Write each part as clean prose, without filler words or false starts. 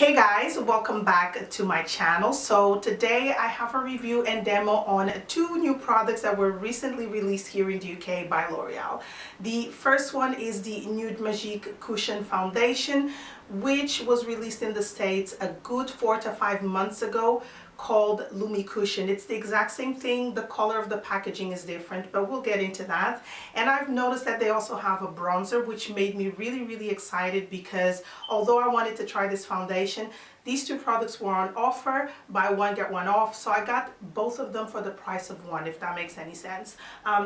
Hey guys, welcome back to my channel. So today I have a review and demo on two new products that were recently released here in the UK by L'Oreal. The first one is the Nude Magique Cushion Foundation, which was released in the States a good 4 to 5 months ago, called Lumi Cushion. It's the exact same thing. The color of the packaging is different, but we'll get into that. And I've noticed that they also have a bronzer, which made me really excited because although I wanted to try this foundation, these two products were on offer, buy one get one off, so I got both of them for the price of one, if that makes any sense.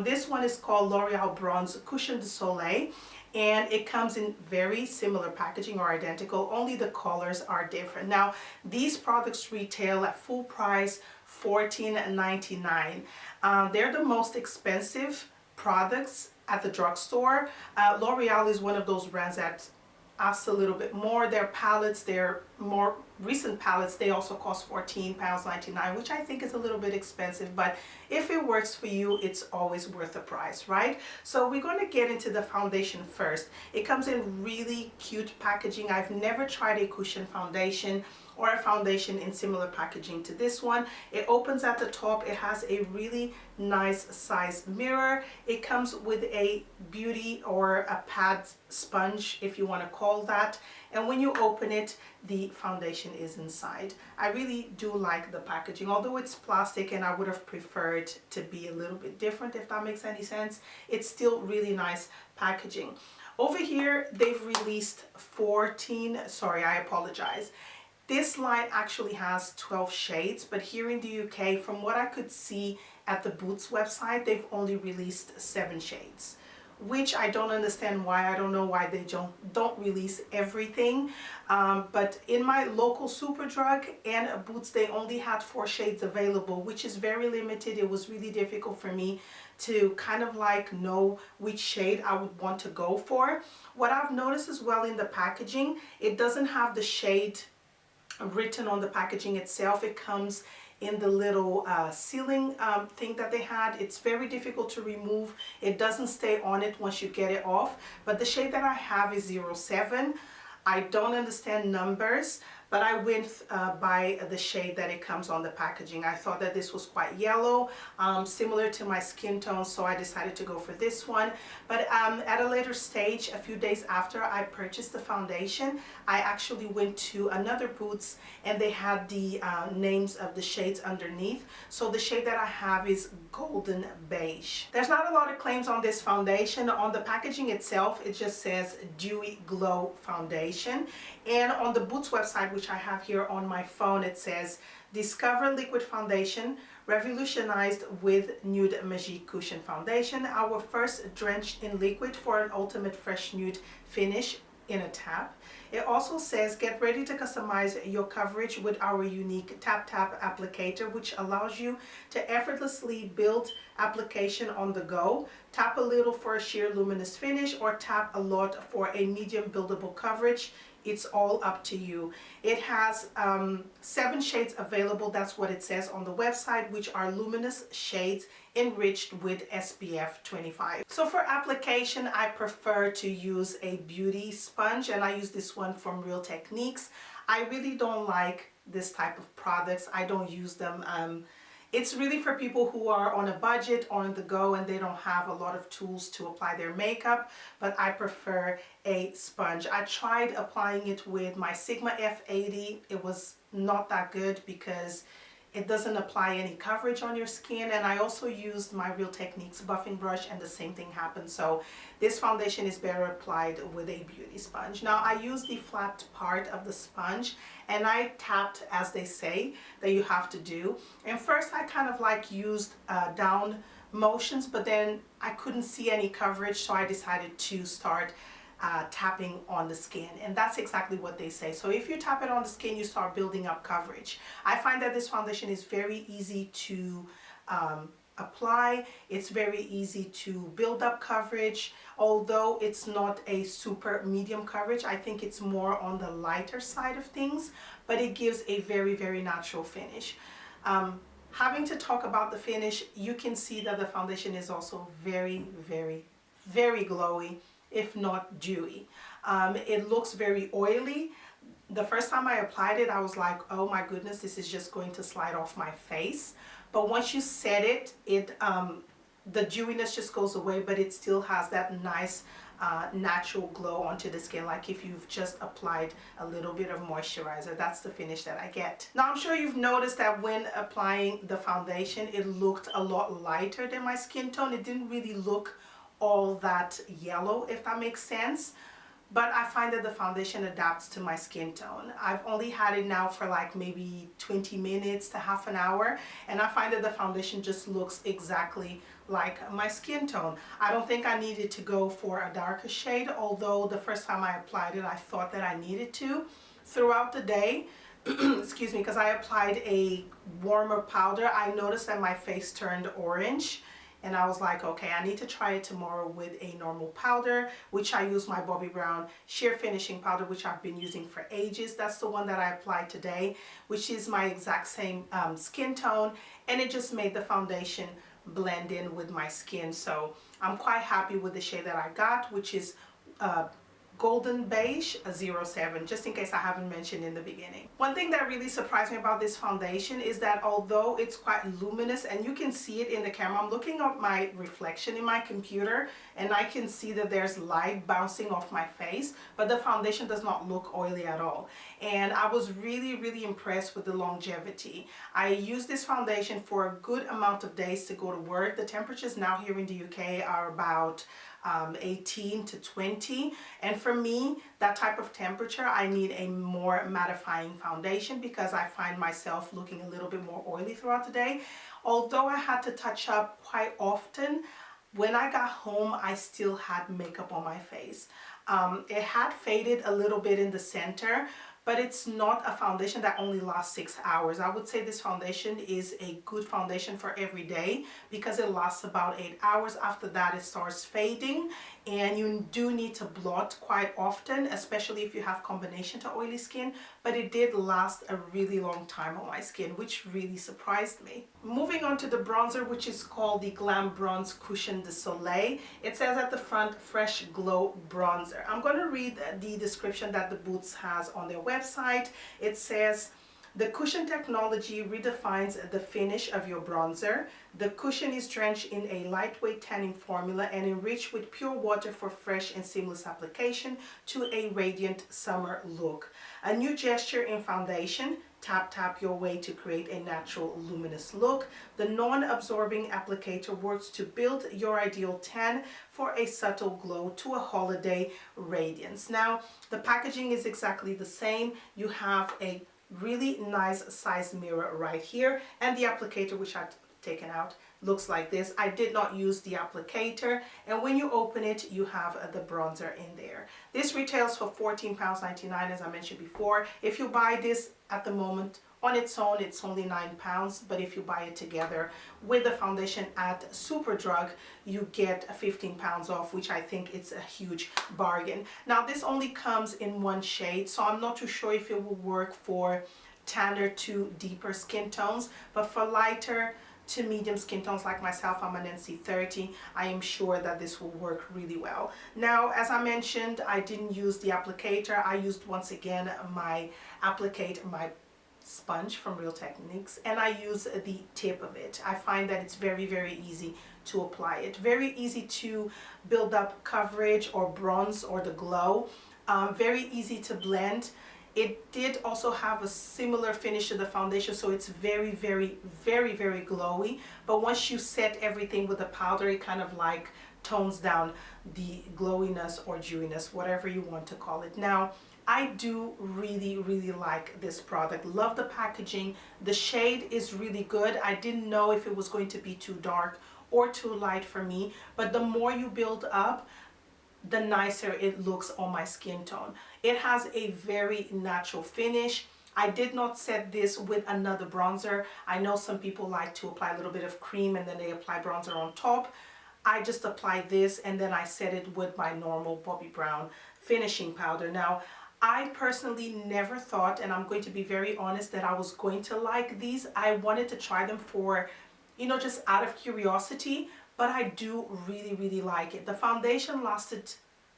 This one is called L'Oreal Bronze Cushion de Soleil, and it comes in very similar packaging or identical, only the colors are different. Now these products retail at full price $14.99. They're the most expensive products at the drugstore. L'Oreal is one of those brands that asks a little bit more. Their palettes, their more recent palettes, they also cost £14.99, which I think is a little bit expensive, but if it works for you, it's always worth the price, right? So we're going to get into the foundation first. It comes in really cute packaging. I've never tried a cushion foundation or a foundation in similar packaging to this one. It opens at the top. It has a really nice size mirror. It comes with a beauty or a pad sponge, if you want to call that, and when you open it, the foundation is inside. I really do like the packaging, although it's plastic and I would have preferred to be a little bit different, if that makes any sense. It's still really nice packaging. Over here they've released 14, sorry, I apologize. This line actually has 12 shades, but here in the UK, from what I could see at the Boots website, they've only released 7 shades, which I don't understand why. I don't know why they don't release everything. But in my local Superdrug and Boots, they only had 4 shades available, which is very limited. It was really difficult for me to kind of like know which shade I would want to go for. What I've noticed as well in the packaging, it doesn't have the shade written on the packaging itself. It comes in the little sealing thing that they had. It's very difficult to remove. It doesn't stay on it once you get it off, but the shade that I have is 07. I don't understand numbers, but I went by the shade that it comes on the packaging. I thought that this was quite yellow, similar to my skin tone, so I decided to go for this one. But at a later stage, a few days after I purchased the foundation, I actually went to another Boots and they had the names of the shades underneath. So the shade that I have is Golden Beige. There's not a lot of claims on this foundation. On the packaging itself, it just says Dewy Glow Foundation. And on the Boots website, which I have here on my phone, it says Discover Liquid Foundation revolutionized with Nude Magique Cushion Foundation. Our first drenched in liquid for an ultimate fresh nude finish in a tap. It also says get ready to customize your coverage with our unique tap applicator, which allows you to effortlessly build application on the go. Tap a little for a sheer luminous finish or tap a lot for a medium buildable coverage. It's all up to you. It has 7 shades available. That's what it says on the website, which are luminous shades enriched with SPF 25. So for application, I prefer to use a beauty sponge, and I use this one from Real Techniques. I really don't like this type of products. I don't use them. It's really for people who are on a budget or on the go and they don't have a lot of tools to apply their makeup, but I prefer a sponge. I tried applying it with my Sigma F80. It was not that good because it doesn't apply any coverage on your skin, and I also used my Real Techniques buffing brush and the same thing happened. So this foundation is better applied with a beauty sponge. Now I used the flat part of the sponge and I tapped, as they say that you have to do, and first I kind of like used down motions, but then I couldn't see any coverage, so I decided to start tapping on the skin, and that's exactly what they say. So if you tap it on the skin, you start building up coverage. I find that this foundation is very easy to apply. It's very easy to build up coverage, although it's not a super medium coverage. I think it's more on the lighter side of things, but it gives a very natural finish. Having to talk about the finish, you can see that the foundation is also very glowy, if not dewy. It looks very oily. the first time I applied it, I was like, oh my goodness, this is just going to slide off my face. But once you set it, the dewiness just goes away, but it still has that nice natural glow onto the skin, like if you've just applied a little bit of moisturizer. That's the finish that I get. Now I'm sure you've noticed that when applying the foundation, it looked a lot lighter than my skin tone. It didn't really look all that yellow, if that makes sense. But I find that the foundation adapts to my skin tone. I've only had it now for like maybe 20 minutes to half an hour, and I find that the foundation just looks exactly like my skin tone. I don't think I needed to go for a darker shade, although the first time I applied it, I thought that I needed to. Throughout the day, excuse me, because I applied a warmer powder, I noticed that my face turned orange. And I was like, okay, I need to try it tomorrow with a normal powder, which I use my Bobbi Brown Sheer Finishing Powder, which I've been using for ages. That's the one that I applied today, which is my exact same skin tone. And it just made the foundation blend in with my skin. So I'm quite happy with the shade that I got, which is Golden Beige 07, just in case I haven't mentioned in the beginning. One thing that really surprised me about this foundation is that although it's quite luminous, and you can see it in the camera, I'm looking at my reflection in my computer and I can see that there's light bouncing off my face, but the foundation does not look oily at all. And I was really impressed with the longevity. I used this foundation for a good amount of days to go to work. The temperatures now here in the UK are about 18 to 20, and for me, that type of temperature, I need a more mattifying foundation because I find myself looking a little bit more oily throughout the day. Although I had to touch up quite often, when I got home, I still had makeup on my face. It had faded a little bit in the center, but it's not a foundation that only lasts 6 hours. I would say this foundation is a good foundation for every day because it lasts about 8 hours. After that, it starts fading, and you do need to blot quite often, especially if you have combination to oily skin, but it did last a really long time on my skin, which really surprised me. Moving on to the bronzer, which is called the Glam Bronze Cushion de Soleil. It says at the front, Fresh Glow Bronzer. I'm going to read the description that the Boots has on their website. It says, the cushion technology redefines the finish of your bronzer. The cushion is drenched in a lightweight tanning formula and enriched with pure water for fresh and seamless application to a radiant summer look. A new gesture in foundation. Tap your way to create a natural luminous look. The non-absorbing applicator works to build your ideal tan for a subtle glow to a holiday radiance. Now, the packaging is exactly the same. You have a really nice size mirror right here, and the applicator, which I've taken out, looks like this. I did not use the applicator, and when you open it, you have the bronzer in there. This retails for £14.99, as I mentioned before. If you buy this at the moment on its own, it's only £9, but if you buy it together with the foundation at Superdrug, you get £15 off, which I think it's a huge bargain. Now, this only comes in one shade, so I'm not too sure if it will work for tanner to deeper skin tones, but for lighter to medium skin tones like myself, I'm an NC30, I am sure that this will work really well. Now, as I mentioned, I didn't use the applicator. I used, once again, my sponge from Real Techniques, and I use the tip of it. I find that it's very easy to apply it. Very easy to build up coverage or bronze or the glow. Very easy to blend. It did also have a similar finish to the foundation, so it's very glowy. But once you set everything with the powder, it kind of like tones down the glowiness or dewiness, whatever you want to call it. Now, I do really like this product. Love the packaging. The shade is really good. I didn't know if it was going to be too dark or too light for me, but the more you build up, the nicer it looks on my skin tone. It has a very natural finish. I did not set this with another bronzer. I know some people like to apply a little bit of cream and then they apply bronzer on top. I just applied this and then I set it with my normal Bobbi Brown finishing powder. Now, I personally never thought, and I'm going to be very honest, that I was going to like these. I wanted to try them for, you know, just out of curiosity, but I do really like it. The foundation lasted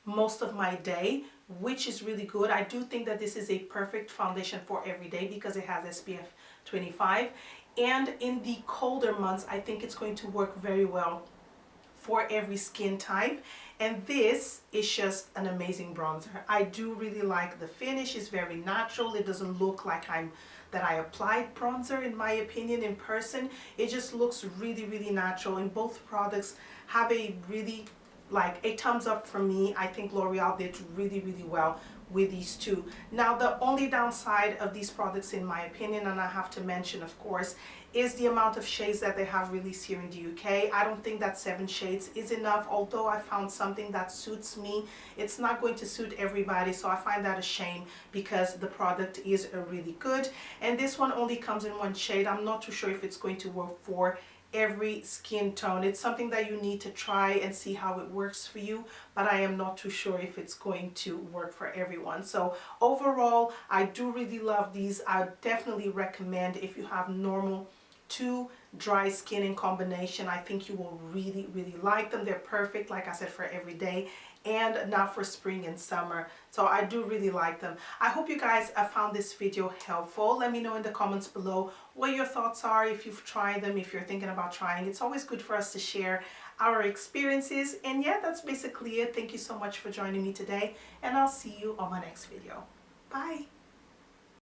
most of my day, which is really good. I do think that this is a perfect foundation for every day because it has SPF 25, and in the colder months I think it's going to work very well for every skin type. And this is just an amazing bronzer. I do really like the finish. It's very natural. It doesn't look like I applied bronzer, in my opinion, in person. It just looks really, really natural, and both products have a really, like, a thumbs up for me. I think L'Oreal did really, really well with these two. Now, the only downside of these products, in my opinion, and I have to mention, of course, is the amount of shades that they have released here in the UK. I don't think that 7 shades is enough, although I found something that suits me. It's not going to suit everybody, so I find that a shame because the product is really good. And this one only comes in 1 shade. I'm not too sure if it's going to work for every skin tone. It's something that you need to try and see how it works for you, but I am not too sure if it's going to work for everyone. So overall, I do really love these. I definitely recommend, if you have normal to dry skin in combination, I think you will really, really like them. They're perfect, like I said, for every day and not for spring and summer. So I do really like them. I hope you guys found this video helpful. Let me know in the comments below what your thoughts are, if you've tried them, if you're thinking about trying. It's always good for us to share our experiences. And yeah, that's basically it. Thank you so much for joining me today, and I'll see you on my next video. Bye.